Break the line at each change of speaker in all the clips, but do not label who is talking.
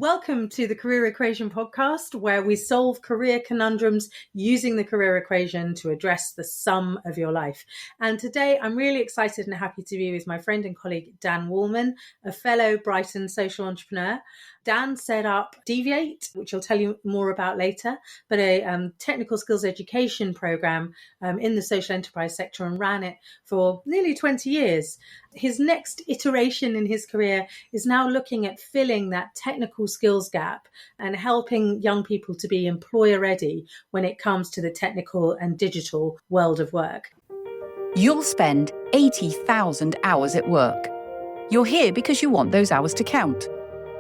Welcome to the Career Equation podcast, where we solve career conundrums using the career equation to address the sum of your life. And today I'm really excited and happy to be with my friend and colleague, Dan Wallman, a fellow Brighton social entrepreneur. Dan set up DV8, which I'll tell you more about later, but a technical skills education program in the social enterprise sector, and ran it for nearly 20 years. His next iteration in his career is now looking at filling that technical skills gap and helping young people to be employer ready when it comes to the technical and digital world of work.
You'll spend 80,000 hours at work. You're here because you want those hours to count.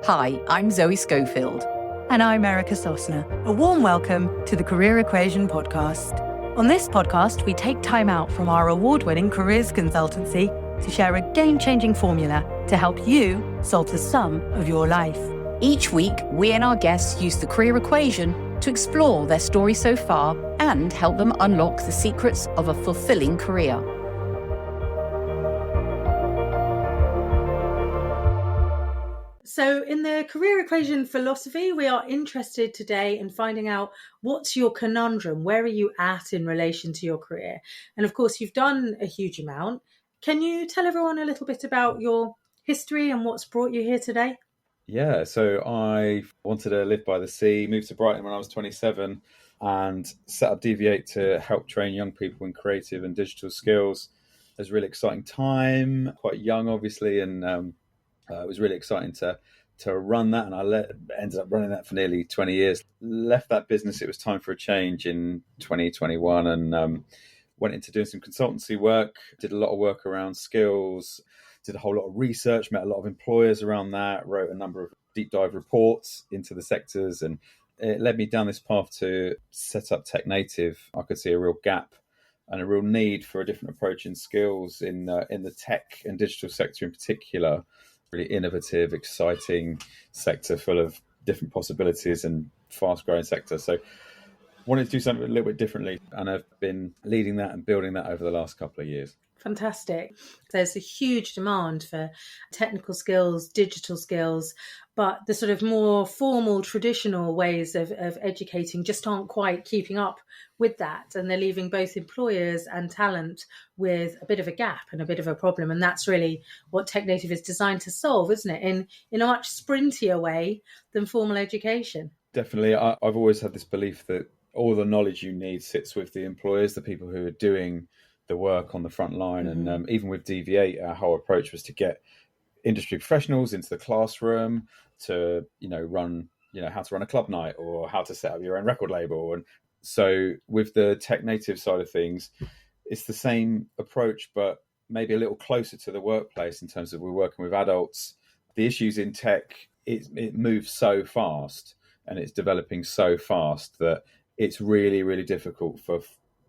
Hi, I'm Zoe Schofield.
And I'm Erica Sosna. A warm welcome to the Career Equation podcast. On this podcast, we take time out from our award-winning careers consultancy to share a game-changing formula to help you solve the sum of your life.
Each week, we and our guests use the career equation to explore their story so far and help them unlock the secrets of a fulfilling career.
So in the career equation philosophy, we are interested today in finding out what's your conundrum, where are you at in relation to your career? And of course, you've done a huge amount. Can you tell everyone a little bit about your history and what's brought you here today?
Yeah, so I wanted to live by the sea, moved to Brighton when I was 27 and set up DV8 to help train young people in creative and digital skills. It was a really exciting time, quite young obviously, and it was really exciting to run that, and I ended up running that for nearly 20 years. Left that business, it was time for a change in 2021, and went into doing some consultancy work, did a lot of work around skills, did a whole lot of research, met a lot of employers around that, wrote a number of deep dive reports into the sectors, and it led me down this path to set up TechNative. I could see a real gap and a real need for a different approach in skills in the tech and digital sector in particular. Really innovative, exciting sector full of different possibilities and fast-growing sector. So wanted to do something a little bit differently, and I've been leading that and building that over the last couple of years.
Fantastic. There's a huge demand for technical skills, digital skills, but the sort of more formal, traditional ways of educating just aren't quite keeping up with that. And they're leaving both employers and talent with a bit of a gap and a bit of a problem. And that's really what TechNative is designed to solve, isn't it? In a much sprintier way than formal education.
Definitely. I've always had this belief that all the knowledge you need sits with the employers, the people who are doing the work on the front line. Mm-hmm. And even with DV8, our whole approach was to get industry professionals into the classroom to, run, how to run a club night or how to set up your own record label. And so with the TechNative side of things, it's the same approach, but maybe a little closer to the workplace in terms of we're working with adults. The issues in tech, it moves so fast and it's developing so fast that it's really, really difficult for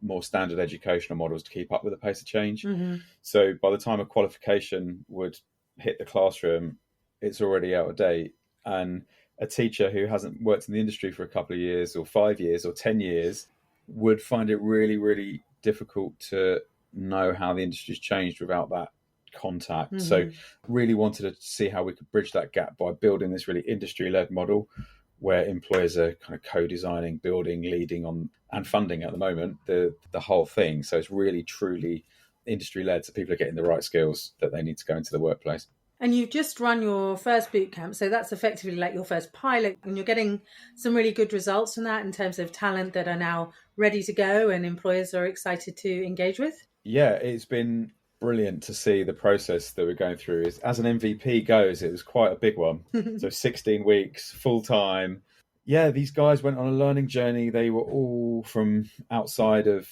more standard educational models to keep up with the pace of change. Mm-hmm. So by the time a qualification would hit the classroom, it's already out of date. And a teacher who hasn't worked in the industry for a couple of years or 5 years or 10 years would find it really, really difficult to know how the industry's changed without that contact. Mm-hmm. So really wanted to see how we could bridge that gap by building this really industry-led model where employers are kind of co-designing, building, leading on, and funding at the moment, the whole thing. So it's really, truly industry-led, so people are getting the right skills that they need to go into the workplace.
And you've just run your first bootcamp, so that's effectively like your first pilot, and you're getting some really good results from that in terms of talent that are now ready to go and employers are excited to engage with?
Yeah, it's been brilliant to see the process that we're going through. As an MVP goes, it was quite a big one. So 16 weeks, full time. Yeah, these guys went on a learning journey. They were all from outside of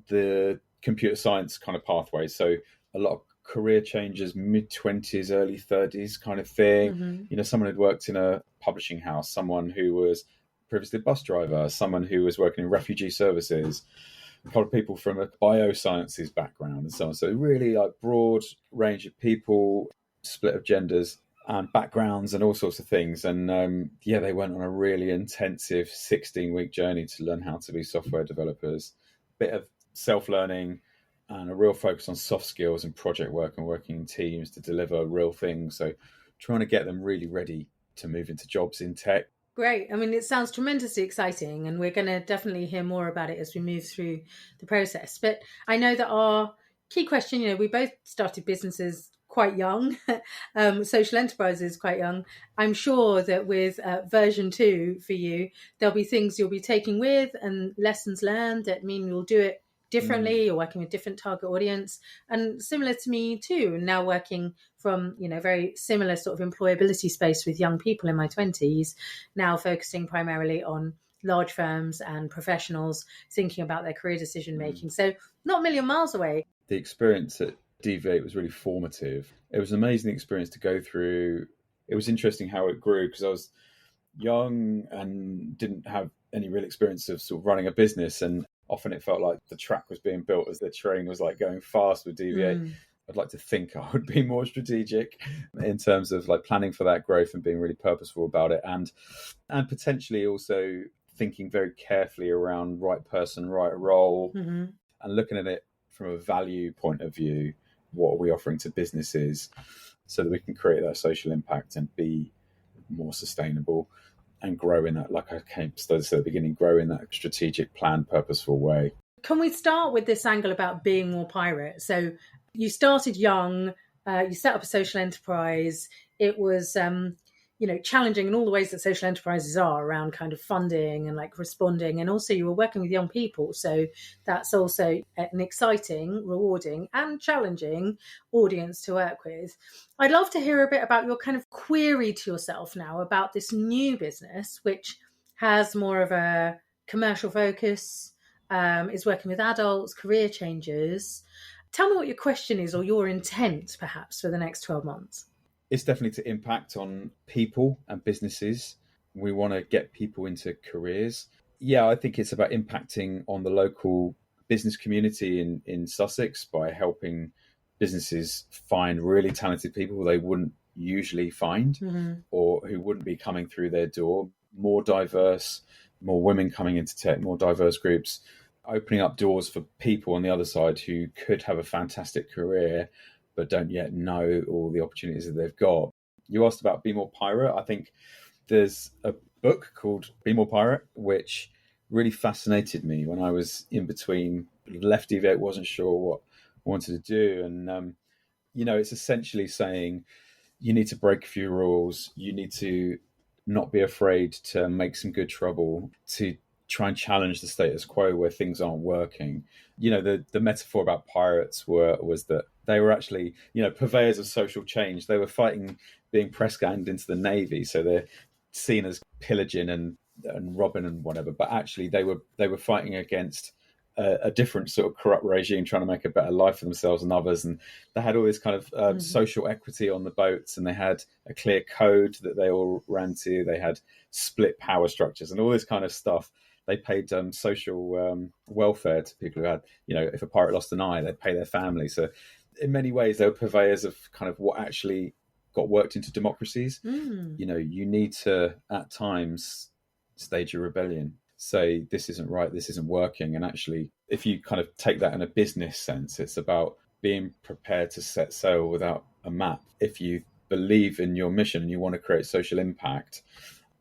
the computer science kind of pathway. So a lot of career changes, mid-20s, early 30s kind of thing. Mm-hmm. Someone who'd worked in a publishing house, someone who was previously a bus driver, someone who was working in refugee services, a couple of people from a biosciences background and so on. So really like broad range of people, split of genders and backgrounds and all sorts of things. And they went on a really intensive 16-week journey to learn how to be software developers, bit of self-learning and a real focus on soft skills and project work and working in teams to deliver real things. So trying to get them really ready to move into jobs in tech.
Great. I mean, it sounds tremendously exciting, and we're going to definitely hear more about it as we move through the process. But I know that our key question, we both started businesses quite young, social enterprises quite young. I'm sure that with version 2 for you, there'll be things you'll be taking with and lessons learned that mean you'll do it differently or working with different target audience. And similar to me too, now working from, very similar sort of employability space with young people in my 20s, now focusing primarily on large firms and professionals thinking about their career decision making. So not a million miles away.
The experience at DV8 was really formative. It was an amazing experience to go through. It was interesting how it grew because I was young and didn't have any real experience of sort of running a business, and often it felt like the track was being built as the train was like going fast with DV8. I'd like to think I would be more strategic in terms of like planning for that growth and being really purposeful about it, and potentially also thinking very carefully around right person, right role, and looking at it from a value point of view. What are we offering to businesses so that we can create that social impact and be more sustainable and grow in that, like I started at the beginning, grow in that strategic, planned, purposeful way.
Can we start with this angle about being more pirate? So you started young, you set up a social enterprise. It was, challenging in all the ways that social enterprises are around kind of funding and like responding. And also you were working with young people. So that's also an exciting, rewarding and challenging audience to work with. I'd love to hear a bit about your kind of query to yourself now about this new business, which has more of a commercial focus, is working with adults, career changers. Tell me what your question is or your intent perhaps for the next 12 months.
It's definitely to impact on people and businesses. We want to get people into careers. Yeah, I think it's about impacting on the local business community in Sussex by helping businesses find really talented people they wouldn't usually find or who wouldn't be coming through their door. More diverse, more women coming into tech, more diverse groups, opening up doors for people on the other side who could have a fantastic career but don't yet know all the opportunities that they've got. You asked about Be More Pirate. I think there's a book called Be More Pirate, which really fascinated me when I was in between, left DV8, wasn't sure what I wanted to do. And, it's essentially saying you need to break a few rules. You need to not be afraid to make some good trouble, to try and challenge the status quo where things aren't working. The metaphor about pirates was that they were actually, purveyors of social change. They were fighting being press ganged into the Navy. So they're seen as pillaging and robbing and whatever. But actually they were fighting against a different sort of corrupt regime trying to make a better life for themselves and others. And they had all this kind of social equity on the boats, and they had a clear code that they all ran to. They had split power structures and all this kind of stuff. They paid social welfare to people who had, if a pirate lost an eye, they'd pay their family. So in many ways, they were purveyors of kind of what actually got worked into democracies. You need to, at times, stage a rebellion. Say, this isn't right, this isn't working. And actually, if you kind of take that in a business sense, it's about being prepared to set sail without a map. If you believe in your mission and you want to create social impact,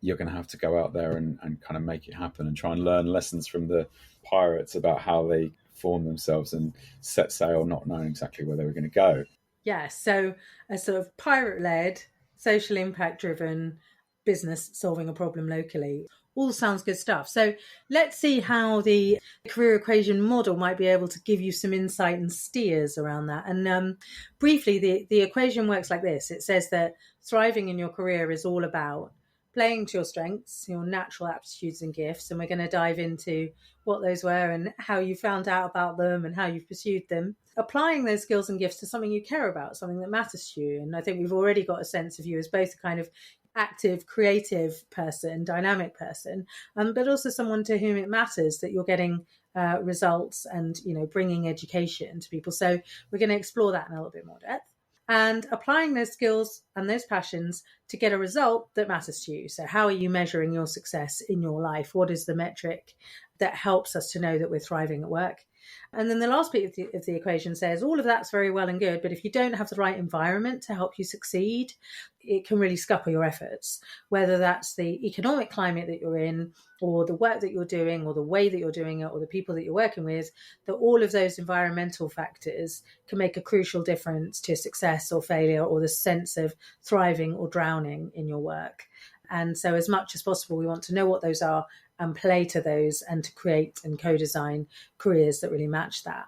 you're going to have to go out there and kind of make it happen and try and learn lessons from the pirates about how they form themselves and set sail, not knowing exactly where they were going to go.
Yeah, so a sort of pirate-led, social impact-driven business solving a problem locally. All sounds good stuff. So let's see how the career equation model might be able to give you some insight and steers around that. And briefly, the equation works like this. It says that thriving in your career is all about playing to your strengths, your natural aptitudes and gifts. And we're going to dive into what those were and how you found out about them and how you've pursued them. Applying those skills and gifts to something you care about, something that matters to you. And I think we've already got a sense of you as both a kind of active, creative person, dynamic person, but also someone to whom it matters that you're getting results and, bringing education to people. So we're going to explore that in a little bit more depth. And applying those skills and those passions to get a result that matters to you. So how are you measuring your success in your life? What is the metric that helps us to know that we're thriving at work? And then the last bit of the equation says all of that's very well and good, but if you don't have the right environment to help you succeed, it can really scupper your efforts, whether that's the economic climate that you're in, or the work that you're doing, or the way that you're doing it, or the people that you're working with, that all of those environmental factors can make a crucial difference to success or failure, or the sense of thriving or drowning in your work. And so as much as possible, we want to know what those are and play to those, and to create and co-design careers that really match that.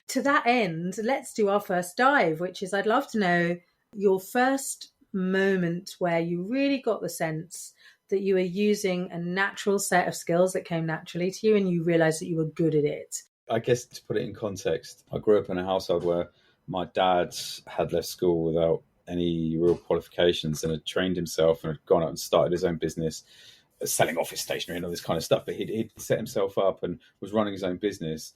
To that end, let's do our first dive, which is I'd love to know your first moment where you really got the sense that you were using a natural set of skills that came naturally to you and you realized that you were good at it.
I guess to put it in context, I grew up in a household where my dad had left school without any real qualifications and had trained himself and had gone out and started his own business, selling office stationery and all this kind of stuff. But he'd set himself up and was running his own business.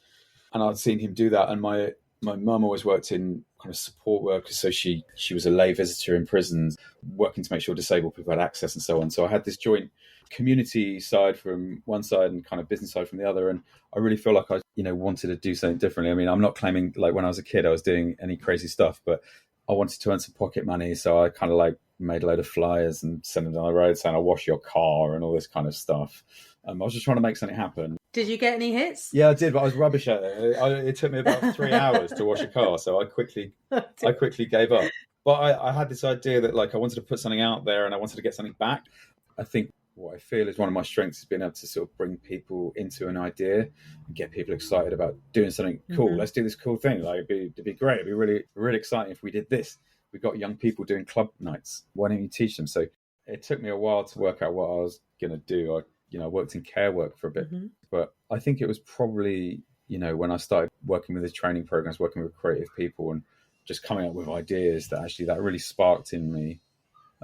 And I'd seen him do that. And my mum always worked in kind of support work. So she was a lay visitor in prisons, working to make sure disabled people had access and so on. So I had this joint community side from one side and kind of business side from the other. And I really feel like I, wanted to do something differently. I mean, I'm not claiming like when I was a kid, I was doing any crazy stuff, but I wanted to earn some pocket money. So I kind of like made a load of flyers and sent them down the road saying, I'll wash your car and all this kind of stuff. I was just trying to make something happen.
Did you get any hits?
Yeah, I did, but I was rubbish at it. It took me about 3 hours to wash a car. So I quickly gave up. But I had this idea that like I wanted to put something out there and I wanted to get something back. I think what I feel is one of my strengths is being able to sort of bring people into an idea and get people excited about doing something cool. Mm-hmm. Let's do this cool thing. Like it'd be great. It'd be really, really exciting if we did this. We got young people doing club nights. Why don't you teach them? So it took me a while to work out what I was going to do. I worked in care work for a bit, mm-hmm. but I think it was probably, when I started working with the training programs, working with creative people and just coming up with ideas that really sparked in me.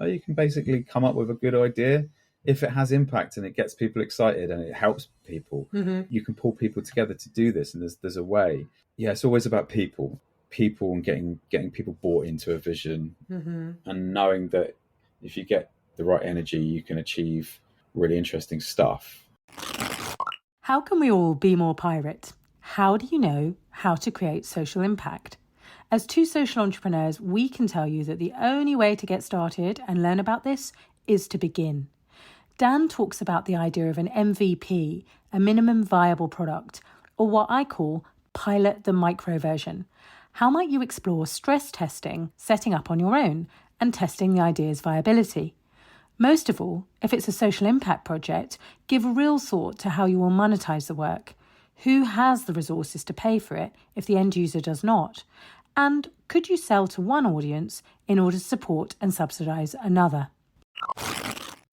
You can basically come up with a good idea. If it has impact and it gets people excited and it helps people, mm-hmm. you can pull people together to do this. And there's a way. Yeah, it's always about people and getting people bought into a vision, mm-hmm. and knowing that if you get the right energy, you can achieve really interesting stuff.
How can we all be more pirate? How do you know how to create social impact? As two social entrepreneurs, we can tell you that the only way to get started and learn about this is to begin. Dan talks about the idea of an MVP, a minimum viable product, or what I call pilot the micro version. How might you explore stress testing, setting up on your own, and testing the idea's viability? Most of all, if it's a social impact project, give real thought to how you will monetize the work. Who has the resources to pay for it if the end user does not? And could you sell to one audience in order to support and subsidize another?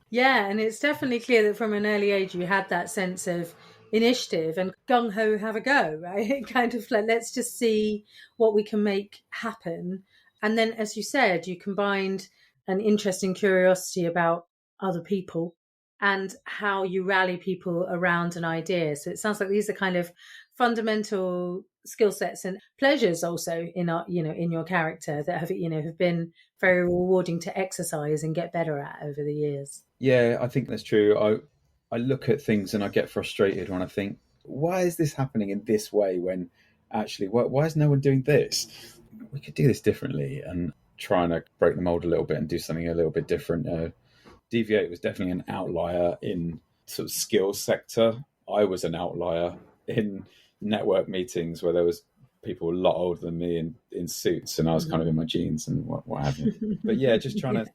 Yeah, and it's definitely clear that from an early age you had that sense of initiative and gung-ho, have a go, right? Kind of like, let's just see what we can make happen. And then, as you said, you combined an interesting curiosity about other people and how you rally people around an idea. So it sounds like these are kind of fundamental skill sets and pleasures also in our, in your character that have been very rewarding to exercise and get better at over the years.
Yeah, I think that's true. I look at things and I get frustrated when I think, why is this happening in this way when actually, why is no one doing this? We could do this differently, and trying to break the mold a little bit and do something a little bit different. DV8 was definitely an outlier in sort of skills sector. I was an outlier in network meetings where there was people a lot older than me in suits, and I was kind of in my jeans and what have you. But yeah, just trying to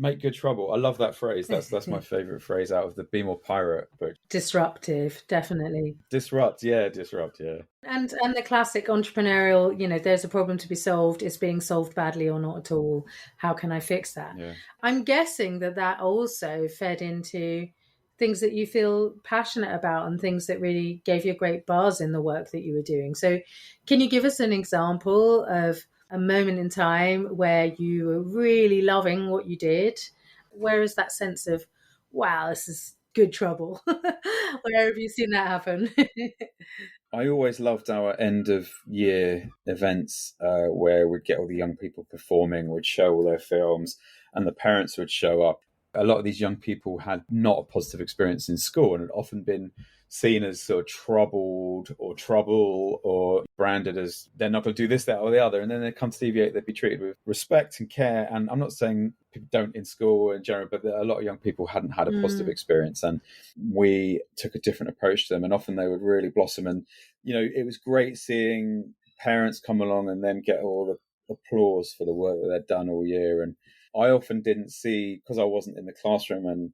make good trouble. I love that phrase. That's my favorite phrase out of the Be More Pirate book.
Disruptive, definitely.
Disrupt, yeah.
And the classic entrepreneurial, there's a problem to be solved. It's being solved badly or not at all. How can I fix that? Yeah. I'm guessing that also fed into things that you feel passionate about and things that really gave you a great buzz in the work that you were doing. So can you give us an example of a moment in time where you were really loving what you did? Where is that sense of, wow, this is good trouble? Where have you seen that happen?
I always loved our end of year events where we'd get all the young people performing, we'd show all their films and the parents would show up. a lot of these young people had not a positive experience in school and had often been seen as sort of troubled or trouble or branded as they're not going to do this, that or the other. And then they come to DV8, they'd be treated with respect and care. And I'm not saying people don't in school in general, but a lot of young people hadn't had a positive experience. And we took a different approach to them, and often they would really blossom. And, it was great seeing parents come along and then get all the applause for the work that they'd done all year. And I often didn't see, because I wasn't in the classroom and,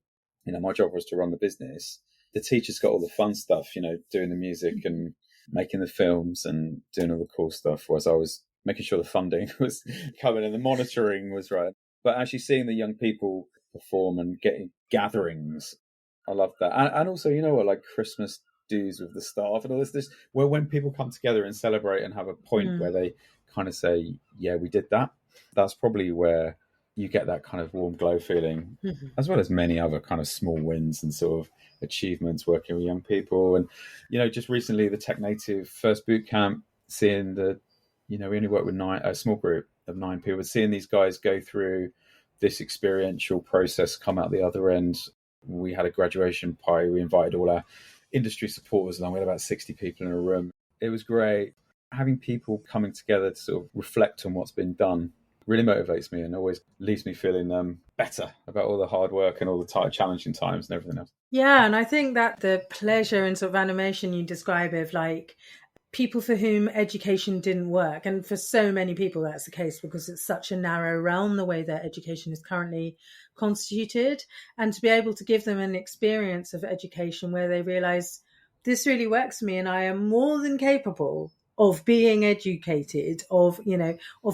my job was to run the business, the teachers got all the fun stuff, doing the music and making the films and doing all the cool stuff, whereas I was making sure the funding was coming and the monitoring was right. But actually seeing the young people perform and getting gatherings, I love that. And also, like Christmas dues with the staff and all this, where when people come together and celebrate and have a point where they kind of say, yeah, we did that, that's probably where you get that kind of warm glow feeling, as well as many other kind of small wins and sort of achievements working with young people. And, just recently the TechNative first bootcamp, seeing we only work with a small group of 9 people, seeing these guys go through this experiential process, come out the other end. We had a graduation party. We invited all our industry supporters along. We had about 60 people in a room. It was great. Having people coming together to sort of reflect on what's been done really motivates me and always leaves me feeling better about all the hard work and all the challenging times and everything else.
Yeah, and I think that the pleasure and sort of animation you describe of like people for whom education didn't work, and for so many people that's the case because it's such a narrow realm the way that education is currently constituted, and to be able to give them an experience of education where they realize this really works for me and I am more than capable of being educated, of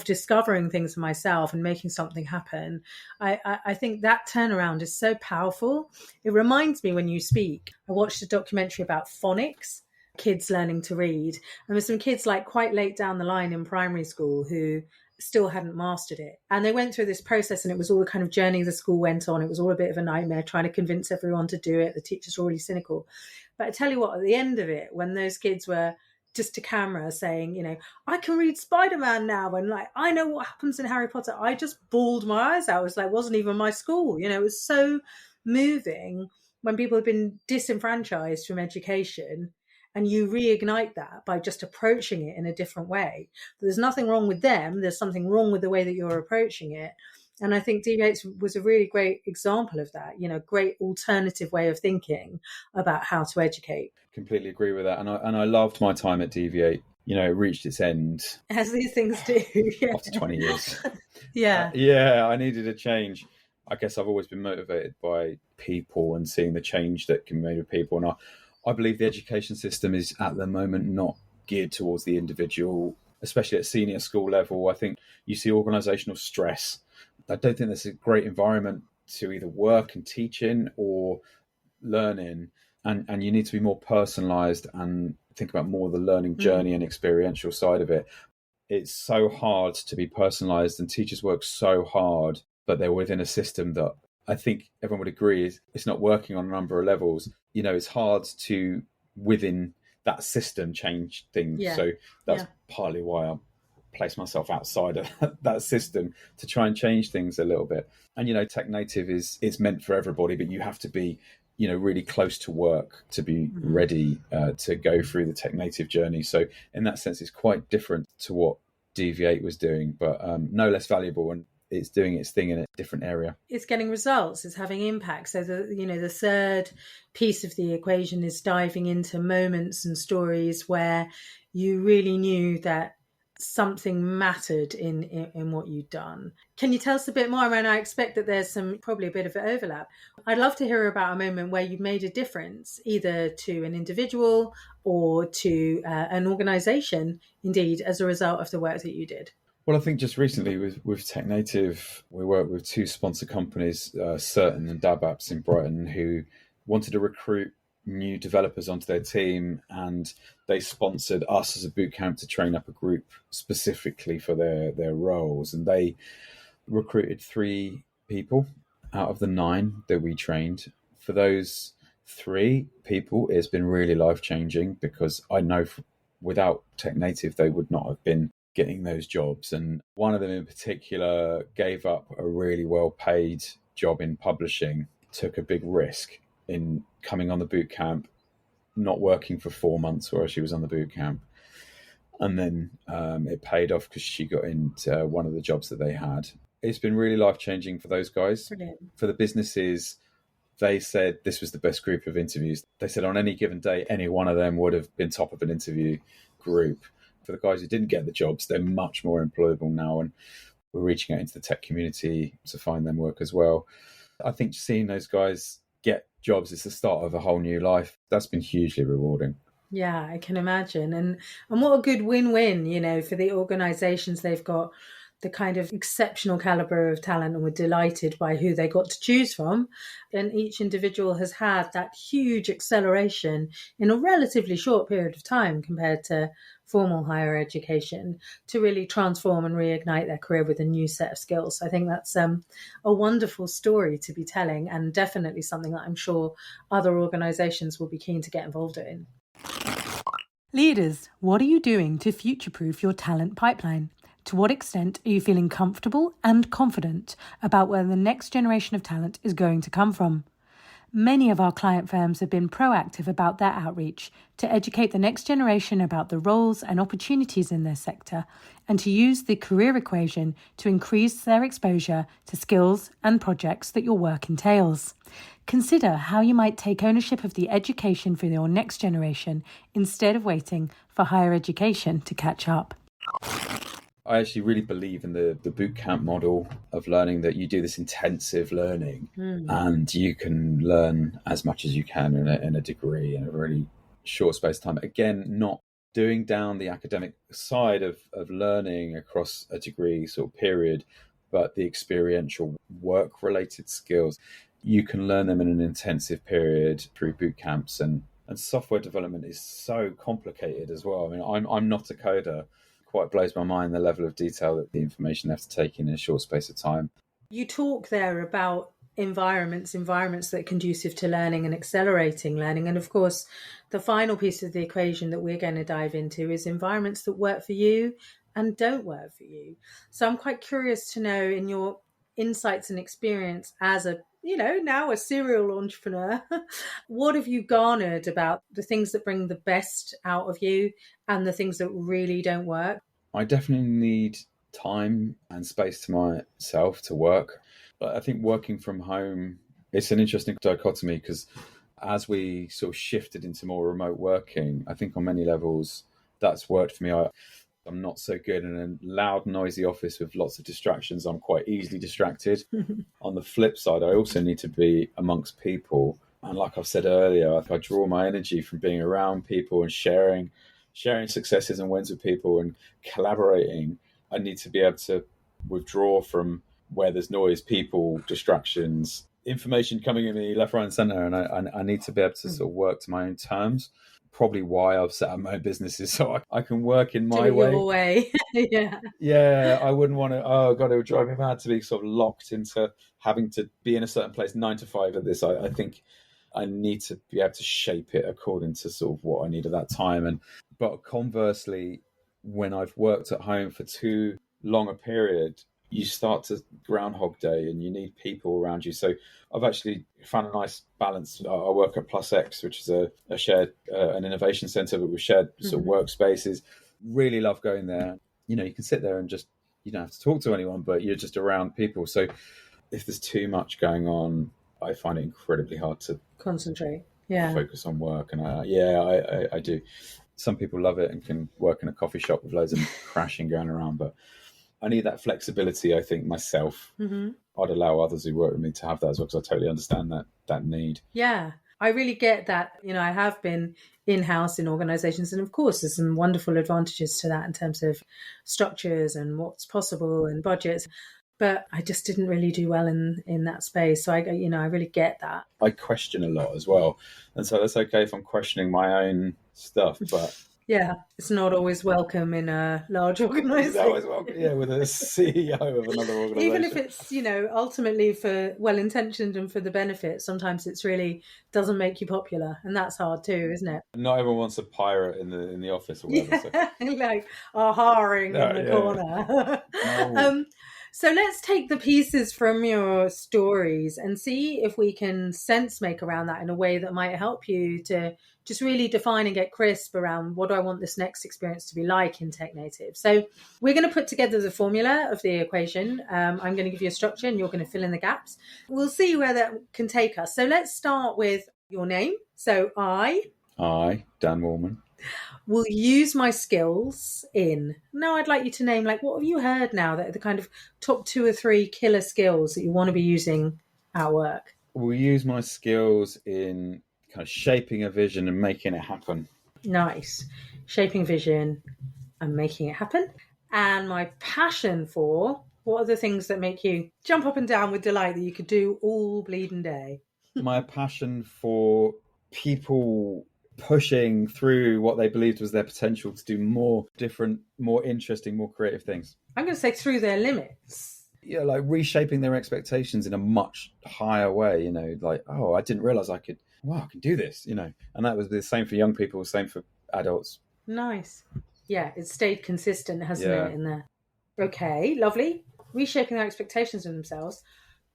discovering things for myself and making something happen. I think that turnaround is so powerful. It reminds me when you speak, I watched a documentary about phonics, kids learning to read. And there's some kids like quite late down the line in primary school who still hadn't mastered it. And they went through this process and it was all the kind of journey the school went on. It was all a bit of a nightmare trying to convince everyone to do it. The teachers were really cynical. But I tell you what, at the end of it, when those kids were just to camera saying, I can read Spider-Man now and like I know what happens in Harry Potter, I just bawled my eyes out. It was like, wasn't even my school. It was so moving when people have been disenfranchised from education and you reignite that by just approaching it in a different way. There's nothing wrong with them. There's something wrong with the way that you're approaching it. And I think DV8 was a really great example of that, great alternative way of thinking about how to educate.
Completely agree with that. And I loved my time at DV8. It reached its end.
As these things do. Yeah.
After 20 years.
Yeah.
I needed a change. I guess I've always been motivated by people and seeing the change that can be made with people. And I believe the education system is at the moment not geared towards the individual, especially at senior school level. I think you see organisational stress. I don't think there's a great environment to either work and teach in or learn in. And you need to be more personalised and think about more the learning journey and experiential side of it. It's so hard to be personalised and teachers work so hard, but they're within a system that I think everyone would agree is it's not working on a number of levels. It's hard to, within that system, change things.
Yeah.
So that's partly why I place myself outside of that system to try and change things a little bit. And, TechNative is meant for everybody, but you have to be, really close to work to be ready to go through the TechNative journey. So in that sense, it's quite different to what DV8 was doing, but no less valuable, and it's doing its thing in a different area. It's
getting results, it's having impact. So the third piece of the equation is diving into moments and stories where you really knew that something mattered in what you'd done. Can you tell us a bit more? I expect that there's probably a bit of an overlap. I'd love to hear about a moment where you made a difference, either to an individual or to an organisation, indeed, as a result of the work that you did.
Well, I think just recently with TechNative, we worked with 2 sponsor companies, Certain and Dab Apps in Brighton, who wanted to recruit new developers onto their team, and they sponsored us as a bootcamp to train up a group specifically for their roles. And they recruited 3 people out of the 9 that we trained. For those 3 people, it's been really life-changing, because I know without TechNative, they would not have been getting those jobs. And one of them in particular gave up a really well-paid job in publishing, took a big risk in coming on the boot camp, not working for 4 months while she was on the boot camp. And then it paid off because she got into one of the jobs that they had. It's been really life-changing for those guys.
Brilliant.
For the businesses, they said this was the best group of interviews. They said on any given day, any one of them would have been top of an interview group. For the guys who didn't get the jobs, they're much more employable now, and we're reaching out into the tech community to find them work as well. I think seeing those guys get jobs is the start of a whole new life. That's been hugely rewarding.
Yeah, I can imagine. And what a good win-win, for the organisations. They've got the kind of exceptional calibre of talent, and we're delighted by who they got to choose from. And each individual has had that huge acceleration in a relatively short period of time compared to formal higher education to really transform and reignite their career with a new set of skills. I think that's a wonderful story to be telling, and definitely something that I'm sure other organisations will be keen to get involved in.
Leaders, what are you doing to future-proof your talent pipeline? To what extent are you feeling comfortable and confident about where the next generation of talent is going to come from? Many of our client firms have been proactive about their outreach to educate the next generation about the roles and opportunities in their sector, and to use the career equation to increase their exposure to skills and projects that your work entails. Consider how you might take ownership of the education for your next generation instead of waiting for higher education to catch up.
I actually really believe in the bootcamp model of learning, that you do this intensive learning and you can learn as much as you can in a degree in a really short space of time. Again, not doing down the academic side of learning across a degree sort of period, but the experiential work-related skills. You can learn them in an intensive period through boot camps, and software development is so complicated as well. I mean, I'm not a coder. Quite blows my mind the level of detail that the information they have to take in a short space of time.
You talk there about environments that are conducive to learning and accelerating learning. And of course, the final piece of the equation that we're going to dive into is environments that work for you and don't work for you. So I'm quite curious to know, in your insights and experience as now a serial entrepreneur, what have you garnered about the things that bring the best out of you and the things that really don't work?
I definitely need time and space to myself to work. But I think working from home, it's an interesting dichotomy, because as we sort of shifted into more remote working, I think on many levels that's worked for me. I'm not so good in a loud, noisy office with lots of distractions. I'm quite easily distracted. On the flip side, I also need to be amongst people. And like I've said earlier, I draw my energy from being around people and sharing successes and wins with people and collaborating. I need to be able to withdraw from where there's noise, people, distractions, information coming at me left, right, and centre. And I need to be able to sort of work to my own terms. Probably why I've set up my own businesses, so I can work in my way.
Your way.
Yeah, I wouldn't want to, oh God, it would drive me mad to be sort of locked into having to be in a certain place 9 to 5 at this. I think I need to be able to shape it according to sort of what I need at that time. But conversely, when I've worked at home for too long a period, you start to Groundhog Day and you need people around you. So I've actually found a nice balance. I work at Plus X, which is a shared, an innovation center, but with shared sort of workspaces. Really love going there. You can sit there and just, you don't have to talk to anyone, but you're just around people. So if there's too much going on, I find it incredibly hard to
concentrate,
focus on work. And I do. Some people love it and can work in a coffee shop with loads of crashing going around, but I need that flexibility, I think, myself. I'd allow others who work with me to have that as well, because I totally understand that need.
Yeah, I really get that. I have been in-house in organisations, and of course there's some wonderful advantages to that in terms of structures and what's possible and budgets. But I just didn't really do well in that space. So I really get that. I
question a lot as well. And so that's okay if I'm questioning my own stuff, but
yeah, it's not always welcome in a large organisation. It's
always welcome, with a CEO of another organisation.
Even if it's, ultimately for well-intentioned and for the benefit, sometimes it's really doesn't make you popular, and that's hard too, isn't it?
Not everyone wants a pirate in the office or whatever.
Like a hiring in the corner.
No.
So let's take the pieces from your stories and see if we can sense make around that in a way that might help you to just really define and get crisp around what do I want this next experience to be like in TechNative. So we're going to put together the formula of the equation. I'm going to give you a structure and you're going to fill in the gaps. We'll see where that can take us. So let's start with your name. So I,
Dan Wallman,
will use my skills in. Now I'd like you to name, like, what have you heard now that are the kind of top 2 or 3 killer skills that you want to be using at work?
will use my skills in kind of shaping a vision and making it happen.
Nice. Shaping vision and making it happen. And my passion for, what are the things that make you jump up and down with delight that you could do all bleeding day?
My passion for people pushing through what they believed was their potential to do more different, more interesting, more creative things.
I'm going to say through their limits.
Yeah, like reshaping their expectations in a much higher way, you know, like, oh, I didn't realize I can do this, you know. And that was the same for young people, same for adults.
Nice. Yeah, it stayed consistent, hasn't it, in there? Okay, lovely. Reshaping their expectations of themselves.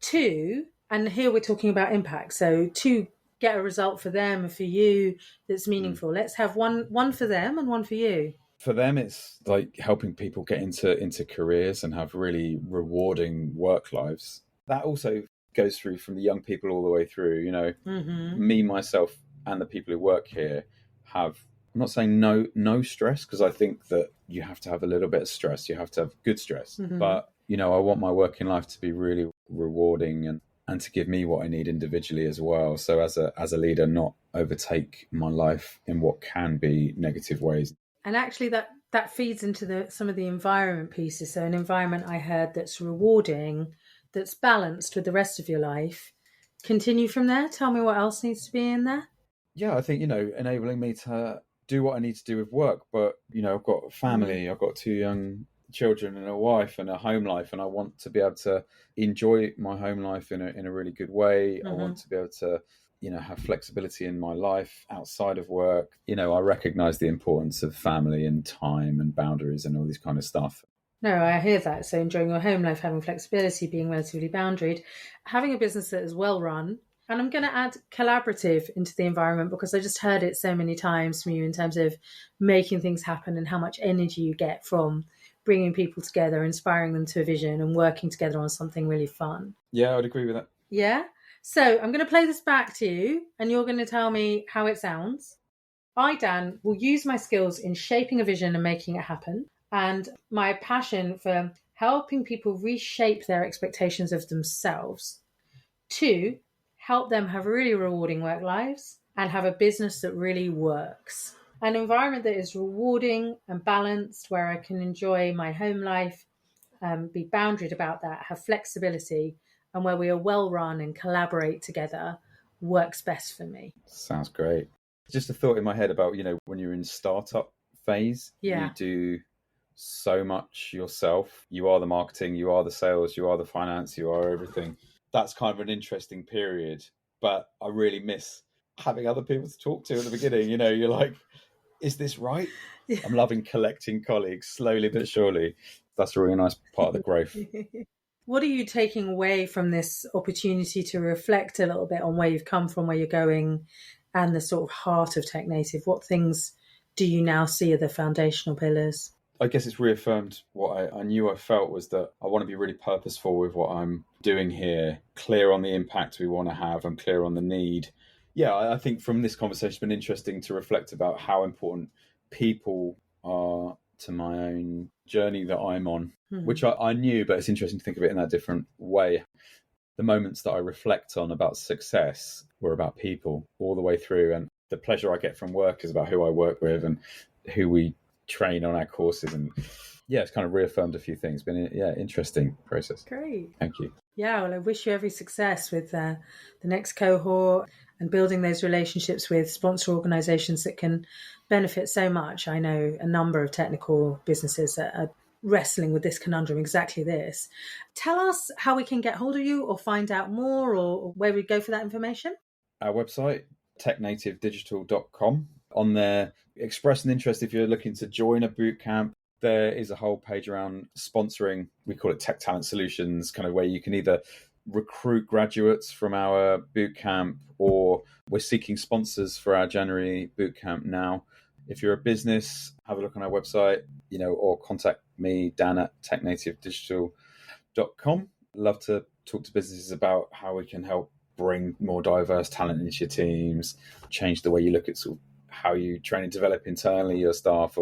2, and here we're talking about impact. So 2, get a result for them and for you that's meaningful. Let's have one for them and one for you.
For them, it's like helping people get into careers and have really rewarding work lives. That also goes through from the young people all the way through, you know. Me, myself, and the people who work here have, I'm not saying no stress, because I think that you have to have a little bit of stress. You have to have good stress. But, you know, I want my working life to be really rewarding and to give me what I need individually as well. So as a leader, not overtake my life in what can be negative ways.
And actually that feeds into some of the environment pieces. So an environment I heard that's rewarding, that's balanced with the rest of your life. Continue from there. Tell me what else needs to be in there.
Yeah, I think, you know, enabling me to do what I need to do with work. But, you know, I've got a family, I've got 2 young children and a wife and a home life, and I want to be able to enjoy my home life in a really good way. I want to be able to, you know, have flexibility in my life outside of work. You know, I recognize the importance of family and time and boundaries and all this kind of stuff.
No, I hear that. So enjoying your home life, having flexibility, being relatively boundaried, having a business that is well run. And I'm going to add collaborative into the environment, because I just heard it so many times from you in terms of making things happen and how much energy you get from bringing people together, inspiring them to a vision and working together on something really fun.
Yeah, I would agree with that.
Yeah. So I'm going to play this back to you and you're going to tell me how it sounds. I, Dan, will use my skills in shaping a vision and making it happen, and my passion for helping people reshape their expectations of themselves. 2, help them have really rewarding work lives and have a business that really works. An environment that is rewarding and balanced, where I can enjoy my home life, be boundaried about that, have flexibility, and where we are well run and collaborate together works best for me.
Sounds great. Just a thought in my head about, you know, when you're in startup phase, you do so much yourself. You are the marketing, you are the sales, you are the finance, you are everything. That's kind of an interesting period, but I really miss having other people to talk to at the beginning. You know, you're like, is this right? Yeah. I'm loving collecting colleagues slowly but surely. That's a really nice part of the growth.
What are you taking away from this opportunity to reflect a little bit on where you've come from, where you're going, and the sort of heart of TechNative? What things do you now see are the foundational pillars?
I guess it's reaffirmed what I knew I felt, was that I want to be really purposeful with what I'm doing here, clear on the impact we want to have and clear on the need. Yeah, I think from this conversation, it's been interesting to reflect about how important people are to my own journey that I'm on, which I knew, but it's interesting to think of it in that different way. The moments that I reflect on about success were about people all the way through, and the pleasure I get from work is about who I work with and who we train on our courses. And yeah, it's kind of reaffirmed a few things. Been interesting process.
Great.
Thank you.
Yeah, well, I wish you every success with the next cohort and building those relationships with sponsor organizations that can benefit so much. I know a number of technical businesses that are wrestling with this conundrum, exactly this. Tell us how we can get hold of you or find out more, or where we go for that information.
Our website, technativedigital.com. On there, express an interest if you're looking to join a bootcamp. there is a whole page around sponsoring. We call it Tech Talent Solutions, kind of where you can either recruit graduates from our bootcamp, or we're seeking sponsors for our January bootcamp now. If you're a business, have a look on our website, or contact me, Dan at technativedigital.com. Love to talk to businesses about how we can help bring more diverse talent into your teams, change the way you look at sort of how you train and develop internally your staff.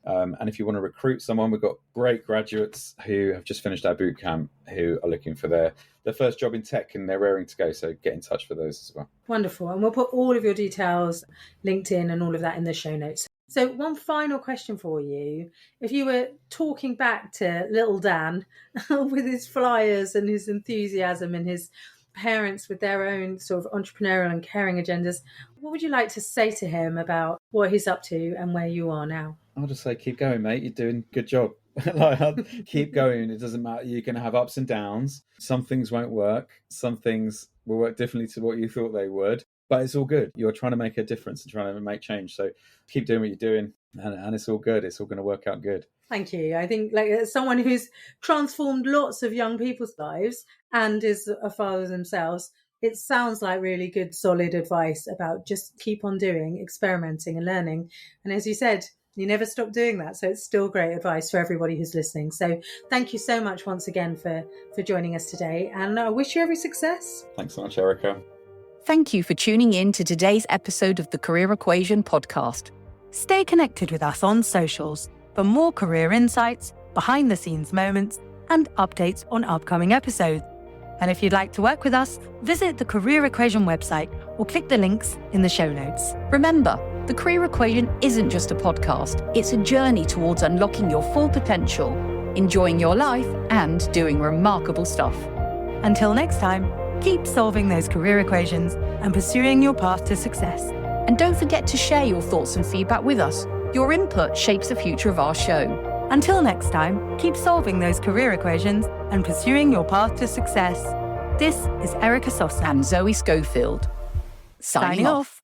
And if you want to recruit someone, we've got great graduates who have just finished our bootcamp who are looking for their first job in tech, and they're raring to go. So get in touch for those as well.
Wonderful. And we'll put all of your details, LinkedIn and all of that in the show notes. So one final question for you. If you were talking back to little Dan with his flyers and his enthusiasm and his parents with their own sort of entrepreneurial and caring agendas, what would you like to say to him about what he's up to and where you are now?
I'll just say, keep going, mate. You're doing a good job. Keep going. It doesn't matter. You're going to have ups and downs. Some things won't work. Some things will work differently to what you thought they would. But it's all good. You're trying to make a difference and trying to make change. So keep doing what you're doing, and it's all good. It's all going to work out good.
Thank you. I think, as someone who's transformed lots of young people's lives and is a father themselves, it sounds like really good, solid advice about just keep on doing, experimenting and learning. And as you said, you never stop doing that. So it's still great advice for everybody who's listening. So thank you so much once again for joining us today. And I wish you every success.
Thanks so much, Erica.
Thank you for tuning in to today's episode of the Career Equation podcast.
Stay connected with us on socials for more career insights, behind-the-scenes moments, and updates on upcoming episodes. And if you'd like to work with us, visit the Career Equation website or click the links in the show notes.
Remember, the Career Equation isn't just a podcast, it's a journey towards unlocking your full potential, enjoying your life, and doing remarkable stuff.
Until next time, keep solving those career equations and pursuing your path to success.
And don't forget to share your thoughts and feedback with us. Your input shapes the future of our show.
Until next time, keep solving those career equations and pursuing your path to success. This is Erica Sosna
And Zoe Schofield. Signing off.